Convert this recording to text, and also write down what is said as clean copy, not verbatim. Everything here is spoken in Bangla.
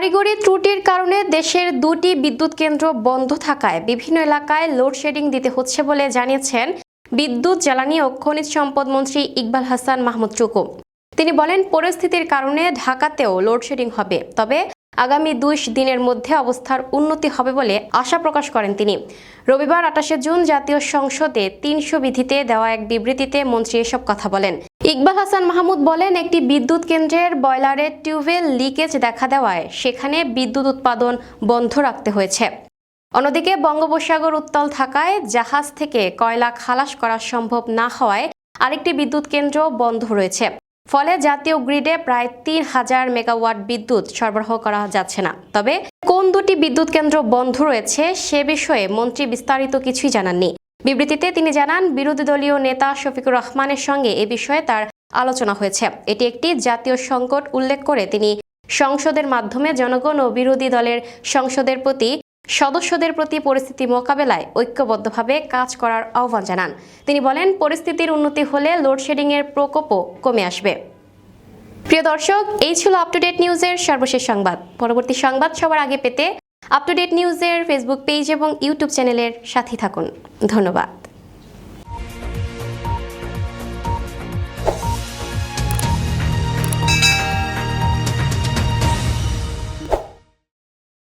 কারিগরি ত্রুটির কারণে দেশের 2টি বিদ্যুৎ কেন্দ্র বন্ধ থাকায় বিভিন্ন এলাকায় লোডশেডিং দিতে হচ্ছে বলে জানিয়েছেন বিদ্যুৎ, জ্বালানি ও খনিজ সম্পদ মন্ত্রী ইকবাল হাসান মাহমুদ টুকু। তিনি বলেন, পরিস্থিতির কারণে ঢাকাতেও লোডশেডিং হবে, তবে আগামী 2 দিনের মধ্যে অবস্থার উন্নতি হবে বলে আশা প্রকাশ করেন তিনি। রবিবার 28 জুন জাতীয় সংসদে 300 বিধিতে দেওয়া এক বিবৃতিতে মন্ত্রী এসব কথা বলেন। ইকবাল হাসান মাহমুদ বলেন, একটি বিদ্যুৎ কেন্দ্রের বয়লারে টিউবওয়েল লিকেজ দেখা দেওয়ায় সেখানে বিদ্যুৎ উৎপাদন বন্ধ রাখতে হয়েছে। অন্যদিকে বঙ্গোপসাগর উত্তাল থাকায় জাহাজ থেকে কয়লা খালাস করা সম্ভব না হওয়ায় আরেকটি বিদ্যুৎ কেন্দ্র বন্ধ রয়েছে। ফলে জাতীয় গ্রিডে প্রায় 3000 মেগাওয়াট বিদ্যুৎ সরবরাহ করা যাচ্ছে না। তবে কোন 2টি বিদ্যুৎ কেন্দ্র বন্ধ রয়েছে সে বিষয়ে মন্ত্রী বিস্তারিত কিছুই জানাননি। বিবৃতিতে তিনি জানান, বিরোধী দলীয় নেতা শফিকুর রহমানের সঙ্গে এ বিষয়ে তার আলোচনা হয়েছে। এটি একটি জাতীয় সংকট উল্লেখ করে তিনি সংসদের মাধ্যমে জনগণ ও বিরোধী দলের সদস্যদের প্রতি পরিস্থিতি মোকাবেলায় ঐক্যবদ্ধভাবে কাজ করার আহ্বান জানান। তিনি বলেন, পরিস্থিতির উন্নতি হলে লোডশেডিংয়ের প্রকোপও কমে আসবে। প্রিয় দর্শক, এই ছিল আপ টু ডেট নিউজের সর্বশেষ সংবাদ। পরবর্তী সংবাদ সবার আগে পেতে আপ টু ডেট নিউজের ফেসবুক পেজ এবং ইউটিউব চ্যানেলের সাথে থাকুন। ধন্যবাদ।